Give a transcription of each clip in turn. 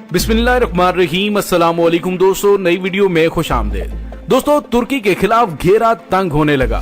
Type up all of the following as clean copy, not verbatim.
बिस्मिल्लाहिर्रहमानिर्रहीम। अस्सलाम वालेकुम दोस्तों, नई वीडियो में खुश आमदीद। दोस्तों, तुर्की के खिलाफ घेरा तंग होने लगा।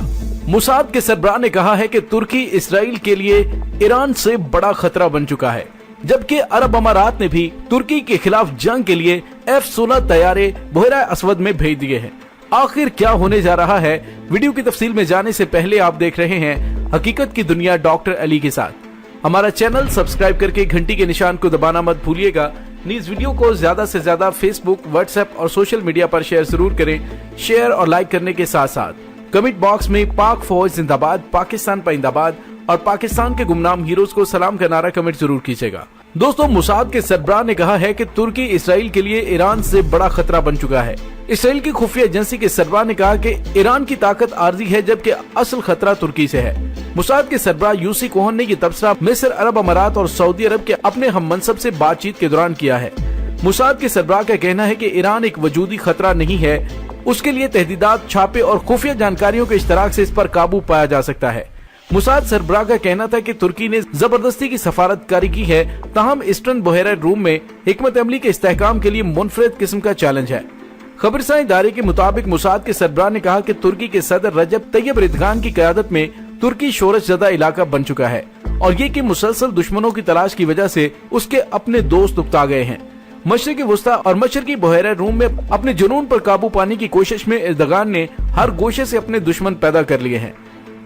मोसाद के सरबराह ने कहा है कि तुर्की इसराइल के लिए ईरान से बड़ा खतरा बन चुका है, जबकि अरब अमारात ने भी तुर्की के खिलाफ जंग के लिए F-16 तैयारे बहरा असवद में भेज दिए हैं। आखिर क्या होने जा रहा है, वीडियो की तफसील में जाने से पहले आप देख रहे हैं हकीकत की दुनिया डॉक्टर अली के साथ। हमारा चैनल सब्सक्राइब करके घंटी के निशान को दबाना मत भूलिएगा। इस वीडियो को ज्यादा से ज्यादा फेसबुक, व्हाट्सएप और सोशल मीडिया पर शेयर जरूर करें। शेयर और लाइक करने के साथ साथ कमेंट बॉक्स में पाक फौज जिंदाबाद, पाकिस्तान पाइंदाबाद और पाकिस्तान के गुमनाम हीरोज को सलाम का नारा कमेंट जरूर कीजिएगा। दोस्तों, मोसाद के सरबराह ने कहा है कि तुर्की इसराइल के लिए ईरान से बड़ा खतरा बन चुका है। इसराइल की खुफिया एजेंसी के सरबराह ने कहा कि ईरान की ताकत आर्जी है, जबकि असल खतरा तुर्की से है। मोसाद के सरबराह यूसी कोहन ने ये तबसरा मिस्र, अरब अमारात और सऊदी अरब के अपने हम मनसब से बातचीत के दौरान किया है। मोसाद के सरबराह का कहना है कि ईरान एक वजूदी खतरा नहीं है, उसके लिए तहदीदात, छापे और खुफिया जानकारियों के इश्तराक से इस पर काबू पाया जा सकता है। मोसाद सरबराह का कहना था कि तुर्की ने जबरदस्ती की सफारतकारी की है, ताहम ईस्टर्न बहरा रूम में हिकमत अमली के इस्तेहकाम के लिए मुनफरद किस्म का चैलेंज है। खबरसां इदारे के मुताबिक मोसाद के सरबराह ने कहा कि तुर्की के सदर रजब तैयब एर्दोगान की क़यादत में तुर्की शोरश ज़दा इलाका बन चुका है और ये कि मुसलसल दुश्मनों की तलाश की वजह से उसके अपने दोस्त उकता गए हैं। मशरिकी वस्ता और मशरकी बहरा रूम में अपने जुनून पर काबू पाने की कोशिश में एर्दोगान ने हर गोशे से अपने दुश्मन पैदा कर लिए हैं।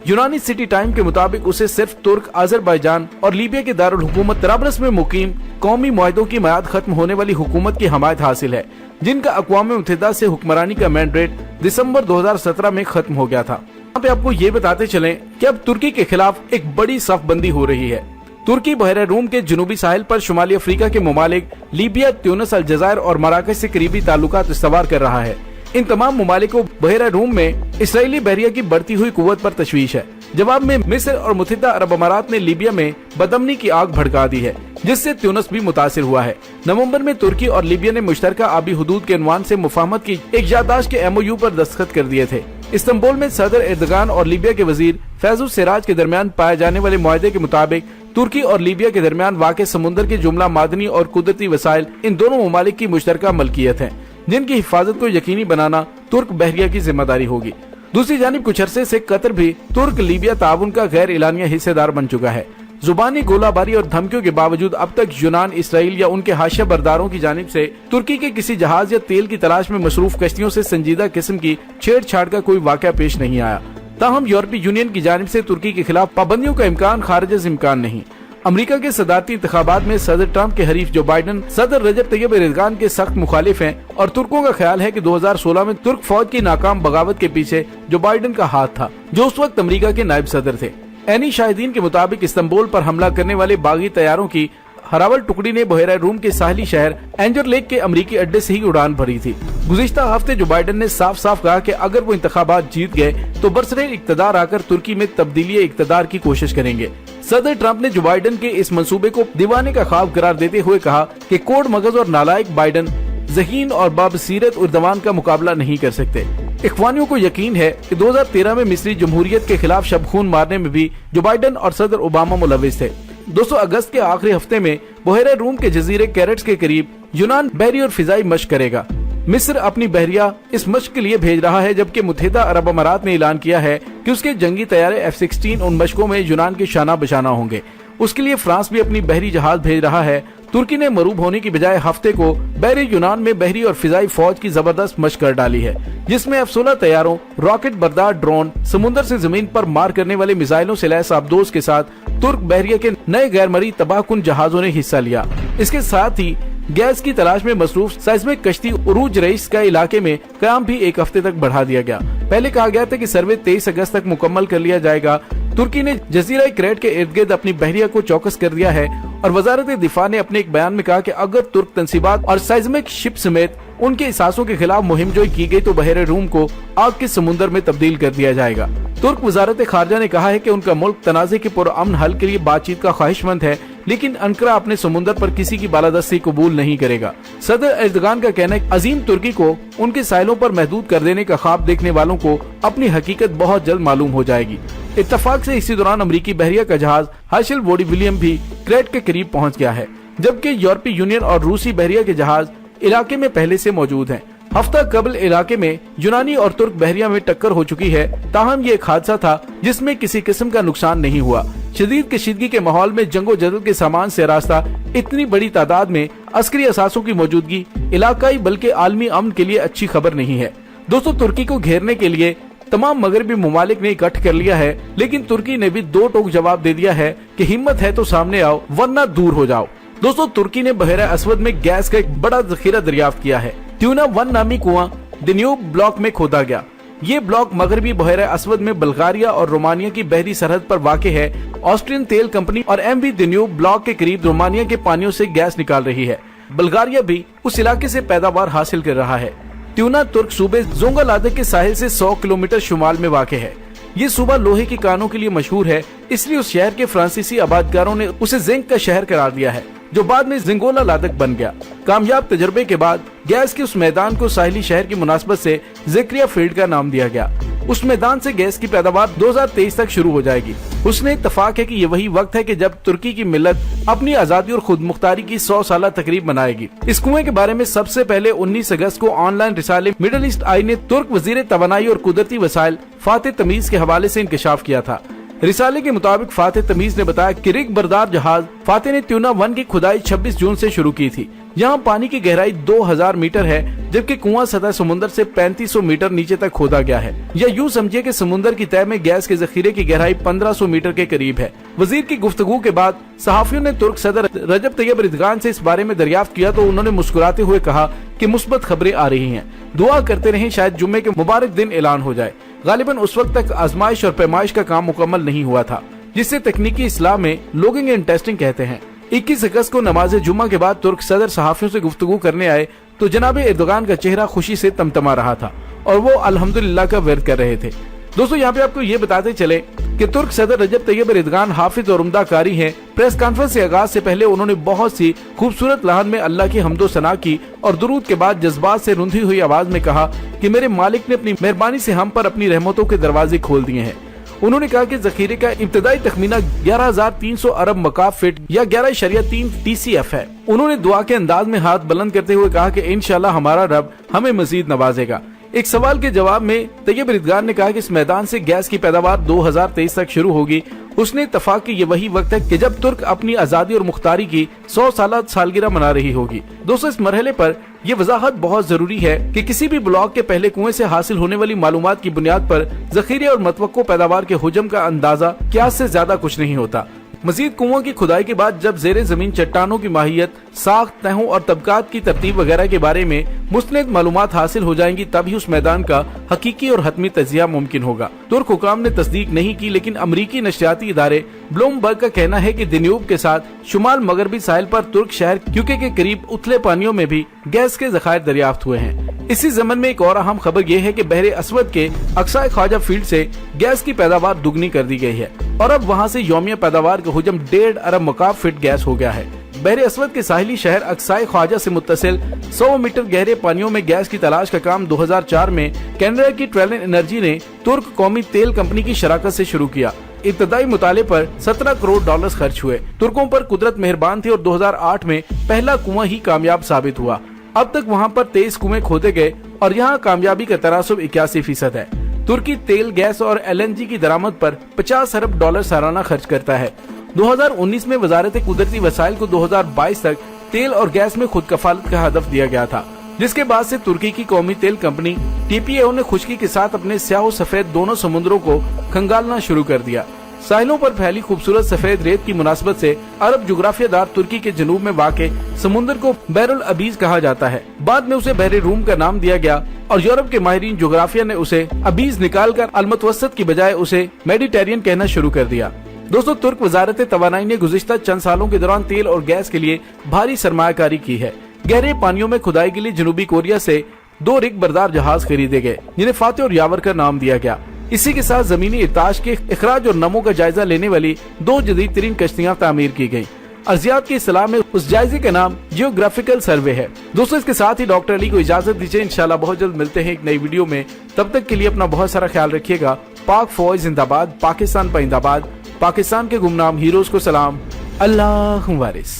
यूनानी सिटी टाइम के मुताबिक उसे सिर्फ तुर्क, अजरबैजान और लीबिया के दारुल हुकूमत तराबलस में मुकीम कौमी मुआहदों की मियाद खत्म होने वाली हुकूमत की हमायत हासिल है, जिनका अक़वाम मुत्तहिदा से हुक्मरानी का मैंडेट दिसंबर 2017 में खत्म हो गया था। यहाँ पे आपको ये बताते चलें कि अब तुर्की के खिलाफ एक बड़ी सफबंदी हो रही है। तुर्की बहरा रूम के जनूबी साहिल पर शुमाली अफ्रीका के ममालिक लीबिया, ट्यूनिस, अलजायर और मराकश से करीबी ताल्लुकात इस्तवार कर रहा है। इन तमाम ममालिक को बहरा रूम में इसराइली बहरिया की बढ़ती हुई कुव्वत पर तशवीश है। जवाब में मिस्र और मुत्तहिदा अरब अमारात ने लीबिया में बदअमनी की आग भड़का दी है, जिससे ट्यूनिस भी मुतासिर हुआ है। नवंबर में तुर्की और लीबिया ने मुश्तरका आबी हुदूद के उन्वान से मुफाहमत की एक याददाश्त के MOU पर दस्तखत कर दिए थे। इस्तांबुल में सदर एर्दोगान और लीबिया के वजीर फैजुल सिराज के दरमियान पाए जाने वाले मुआहदे के मुताबिक तुर्की और लीबिया के दरमियान वाक़े समुंदर के जुमला मादनी और कुदरती वसाइल इन दोनों ममालिक की मुश्तरका मलकियत है, जिनकी हिफाजत को यकीनी बनाना तुर्क बहरिया की जिम्मेदारी होगी। दूसरी जानिब कुछ अरसे से कतर भी तुर्क लीबिया ताउन का गैर एलानिया हिस्सेदार बन चुका है। जुबानी गोलाबारी और धमकियों के बावजूद अब तक यूनान, इसराइल या उनके हाशिया बरदारों की जानिब से तुर्की के किसी जहाज या तेल की तलाश में मसरूफ कश्तियों से संजीदा किस्म की छेड़छाड़ का कोई वाक़या पेश नहीं आया। ताहम यूरोपीय यूनियन की जानिब से तुर्की के खिलाफ पाबंदियों का इम्कान खारिज इम्कान नहीं। अमेरिका के सदारती इंतखाबात में सदर ट्रंप के हरीफ जो बाइडन सदर रजब तैयब एर्दोगान के सख्त मुखालिफ हैं और तुर्कों का ख्याल है कि 2016 में तुर्क फौज की नाकाम बगावत के पीछे जो बाइडन का हाथ था, जो उस वक्त अमेरिका के नायब सदर थे। एनी शाहिदीन के मुताबिक इस्तांबुल पर हमला करने वाले बागी तैयारों की हरावल टुकड़ी ने बहरा रूम के साहली शहर एंजर लेक के अमरीकी अड्डे से ही उड़ान भरी थी। गुज़िश्ता हफ्ते जो बाइडन ने साफ साफ कहा कि अगर वो इंतखाबात जीत गए तो बरसरे इक़्तिदार आकर तुर्की में तब्दीली इक़्तिदार की कोशिश करेंगे। सदर ट्रंप ने जो बाइडन के इस मंसूबे को दीवाने का ख्वाब करार देते हुए कहा कि कोड मगज और नालायक बाइडन ज़हीन और बाबसीरत उर्दवान का मुकाबला नहीं कर सकते। इख्वानियों को यकीन है कि 2013 में मिस्री जमहूरियत के खिलाफ शबखून मारने में भी जो बाइडन और सदर ओबामा मुलविस थे। दोस्तों, अगस्त के आखिरी हफ्ते में बहरा रूम के जजीरे कैरेट्स के करीब यूनान बहरी और फिजाई मशक करेगा। मिस्र अपनी बहरिया इस मशक के लिए भेज रहा है, जबकि मुत्तहिदा अरब अमारात ने ऐलान किया है कि उसके जंगी तैयारे F-16 उन मशकों में यूनान के शाना बशाना होंगे। उसके लिए फ्रांस भी अपनी बहरी जहाज भेज रहा है। तुर्की ने मरूब होने की बजाय हफ्ते को बहरी यूनान में बहरी और फिजाई फौज की जबरदस्त मशक कर डाली है, जिसमें F-16 तैयारों, रॉकेट बरदार ड्रोन, समुद्र से जमीन पर मार करने वाले मिसाइलों से लैस आबदोज के साथ तुर्क बहरिया के नए गैर मरी तबाहकुन जहाजों ने हिस्सा लिया। इसके साथ ही गैस की तलाश में मसरूफ साइस्मिक कश्ती उरूज रईस का इलाके में कयाम भी एक हफ्ते तक बढ़ा दिया गया। पहले कहा गया था कि सर्वे 23 अगस्त तक मुकम्मल कर लिया जाएगा। तुर्की ने जजीरा क्रेट के इर्द गिर्द अपनी बहरिया को चौकस कर दिया है और वजारत दिफा ने अपने एक बयान में कहा कि अगर तुर्क तंसीबात और साइस्मिक शिप समेत उनके इसासों के खिलाफ मुहिमजोई की गई तो बहरे रूम को आग के समुंदर में तब्दील कर दिया जाएगा। तुर्क वजारत खारजा ने कहा है कि उनका मुल्क तनाज़े के पुरअमन हल के लिए बातचीत का ख्वाहिशमंद है, लेकिन अंकरा अपने समुंदर पर किसी की बालादस्ती कबूल नहीं करेगा। सदर एर्दोगान का कहना है अजीम तुर्की को उनके साहिलों पर महदूद कर देने का ख्वाब देखने वालों को अपनी हकीकत बहुत जल्द मालूम हो जाएगी। इत्तफाक से इसी दौरान अमरीकी बहरिया का जहाज हाशिल वोडी विलियम भी क्रेट के करीब पहुंच गया है। जबकि यूरोपीय यूनियन और रूसी बहरिया के जहाज इलाके में पहले से मौजूद हैं। हफ्ता कबल इलाके में यूनानी और तुर्क बहरिया में टक्कर हो चुकी है। ताहम ये एक हादसा था जिसमें किसी किस्म का नुकसान नहीं हुआ। शदीद कशीदगी के माहौल में जंगो जदल के सामान से रास्ता इतनी बड़ी तादाद में अस्करी असासों की मौजूदगी इलाकाई बल्कि आलमी अमन के लिए अच्छी खबर नहीं है। दोस्तों, तुर्की को घेरने के लिए तमाम मगरबी ममालिक ने इकट्ठ कर लिया है, लेकिन तुर्की ने भी दो टोक जवाब दे दिया है कि हिम्मत है तो सामने आओ वरना दूर हो जाओ। दोस्तों, तुर्की ने बहरा अस्वद में गैस का एक बड़ा जखीरा दरियाफ्त किया है। ट्यूना 1 नामी कुआं दन्यूब ब्लॉक में खोदा गया। ये ब्लॉक मगरबी बहरा अस्वद में बल्गारिया और रोमानिया की बहरी सरहद पर वाक़े है। ऑस्ट्रियन तेल कंपनी और एमवी दन्यूब ब्लॉक के करीब रोमानिया के पानियों से गैस निकाल रही है। बल्गारिया भी उस इलाके से पैदावार हासिल कर रहा है। ट्यूना तुर्क सूबे जोंगालादक के साहिल से 100 किलोमीटर शुमाल में वाक़े है। ये सूबा लोहे की कानों के लिए मशहूर है, इसलिए उस शहर के फ्रांसीसी आबादकारों ने उसे जिंक का शहर करार दिया है, जो बाद में जिंगोला लादक बन गया। कामयाब तजर्बे के बाद गैस के उस मैदान को साहिली शहर की मुनासबत से ज़िक्रिया फील्ड का नाम दिया गया। उस मैदान से गैस की पैदावार 2023 तक शुरू हो जाएगी। उसने इत्तफाक है कि ये वही वक्त है कि जब तुर्की की मिल्लत अपनी आजादी और खुद मुख्तारी की 100 साला तकरीब मनाएगी। इस कुएं के बारे में सबसे पहले 19 अगस्त को ऑनलाइन रिसाले मिडल ईस्ट आई ने तुर्क वजीर तवानाई और कुदरती वसाइल फातिह तमीज के हवाले से इंकशाफ किया था। रिसाले के मुताबिक फातिह तमीज ने बताया कि रिग बरदार जहाज फातिह ने ट्यूना 1 की खुदाई 26 जून से शुरू की थी। यहाँ पानी की गहराई 2000 मीटर है, जबकि कुआं सतह समुद्र से 3500 मीटर नीचे तक खोदा गया है। या यूं समझिए कि समुद्र की तह में गैस के जखीरे की गहराई 1500 मीटर के करीब है। वजीर की गुफ्तगू के बाद सहाफियों ने तुर्क सदर रजब तैयब एर्दोगान से इस बारे में दरियाफ्त किया तो उन्होंने मुस्कुराते हुए कहा कि मुस्बत खबरें आ रही हैं, दुआ करते रहें शायद जुम्मे के मुबारक दिन ऐलान हो जाए। गालिबन उस वक्त तक आजमाइश और पैमाइश का काम मुकम्मल नहीं हुआ था, जिसे तकनीकी इस्लाम में लोगिंग एंड टेस्टिंग कहते हैं। 21 अगस्त को नमाज जुम्मा के बाद तुर्क सदर सहाफियों से गुफ्तगू करने आए तो जनाब एर्दोगान का चेहरा खुशी से तमतमा रहा था और वो अल्हम्दुलिल्लाह का विर्द कर रहे थे। दोस्तों, यहाँ पे आपको ये बताते चले कि तुर्क सदर रजब तैयब एर्दोगान हाफिज और उम्दा कारी हैं। प्रेस कॉन्फ्रेंस से आगाज से पहले उन्होंने बहुत सी खूबसूरत लहन में अल्लाह की हम्दो सना की और दुरूद के बाद जज्बात से रुंधी हुई आवाज में कहा कि मेरे मालिक ने अपनी मेहरबानी से हम पर अपनी रहमतों के दरवाजे खोल दिए हैं। उन्होंने कहा कि जखीरे का इब्तदाई तखमीना 11,300 अरब मकाब फीट या 11.3 TCF है। उन्होंने दुआ के अंदाज में हाथ बुलंद करते हुए कहा कि इंशाल्लाह हमारा रब हमें मजीद नवाजेगा। एक सवाल के जवाब में तैयब एर्दोगान ने कहा कि इस मैदान से गैस की पैदावार 2023 तक शुरू होगी। उसने इत्तफाक कि ये वही वक्त है कि जब तुर्क अपनी आजादी और मुख्तारी की 100 साला सालगिरह मना रही होगी। दोस्तों, इस मरहले पर यह वजाहत बहुत जरूरी है कि किसी भी ब्लॉक के पहले कुएं से हासिल होने वाली मालूमात की बुनियाद पर जखीरे और मतवक्को पैदावार के हुजम का अंदाजा क्यास से ज्यादा कुछ नहीं होता। मजीद कुओं की खुदाई के बाद जब जेरे जमीन चट्टानों की माहियत, साख्त, तहों और तबकात की तरतीब वगैरह के बारे में मुस्तनद मालूमात हासिल हो जाएंगी, तभी उस मैदान का हकीकी और हतमी तजिया मुमकिन होगा। तुर्क हुकाम ने तस्दीक नहीं की, लेकिन अमरीकी नशरियाती इदारे ब्लूमबर्ग का कहना है कि दन्यूब के साथ शुमाल मगरबी साहिल पर तुर्क शहर क्यूके के करीब उथले पानियों में भी गैस के जखायर दरियाफ्त हुए हैं। इसी जमन में एक और अहम खबर यह है कि बहरे अस्वद के अक्साय ख्वाजा फील्ड से गैस की पैदावार दुगनी कर दी गई है और अब वहां से यौमिया पैदावार का हुजम 1.5 अरब मकाब फीट गैस हो गया है। बहरे अस्वद के साहिली शहर अक्साय ख्वाजा से मुत्तसिल 100 मीटर गहरे पानियों में गैस की तलाश का काम 2004 में कनाडा की ट्रेलन एनर्जी ने तुर्क कौमी तेल कंपनी की शराकत से शुरू किया। इब्तदाई मुताले पर 17 करोड़ डॉलर खर्च हुए। तुर्कों पर कुदरत मेहरबान थी और 2008 में पहला कुआं ही कामयाब साबित हुआ। अब तक वहां पर 23 कुएं खोदे गए और यहाँ कामयाबी का तनासुब 81% है। तुर्की तेल, गैस और LNG की दरामद पर 50 अरब डॉलर सालाना खर्च करता है। 2019 में वजारत कुदरती वसाइल को 2022 तक तेल और गैस में खुद कफालत का हदफ दिया गया था, जिसके बाद से तुर्की की कौमी तेल कंपनी TPAO ने खुश्की के साथ अपने स्याह सफेद दोनों समुद्रों को खंगालना शुरू कर दिया। साहिलों पर फैली खूबसूरत सफेद रेत की मुनासबत से अरब जुग्राफियादार तुर्की के जनूब में वाक़े समुद्र को बैरुल अबीज कहा जाता है। बाद में उसे बहरे रूम का नाम दिया गया और यूरोप के माहिरीन जोग्राफिया ने उसे अबीज निकालकर अलमतवसत की बजाय उसे मेडिटेरियन कहना शुरू कर दिया। दोस्तों, तुर्क वजारत तवानाई ने गुज़िश्ता चंद सालों के दौरान तेल और गैस के लिए भारी सरमायाकारी की है। गहरे पानियों में खुदाई के लिए जनूबी कोरिया से 2 रिग बरदार जहाज खरीदे गए, जिन्हें फातिह और यावर का नाम दिया गया। इसी के साथ जमीनी इताश के इखराज और नमो का जायजा लेने वाली 2 जदीद तरीन कश्तियां तामीर की गयी। अर्जियात की इस्लाह में उस जायजे का नाम जियोग्राफिकल सर्वे है। दोस्तों, इसके साथ ही डॉक्टर अली को इजाजत दीजिए। इंशाल्लाह बहुत जल्द मिलते हैं एक नई वीडियो में। तब तक के लिए अपना बहुत सारा ख्याल रखिएगा। पाक फौज जिंदाबाद, पाकिस्तान पाइंदाबाद, पाकिस्तान के गुमनाम हीरोज को सलाम। अल्लाह वारिस।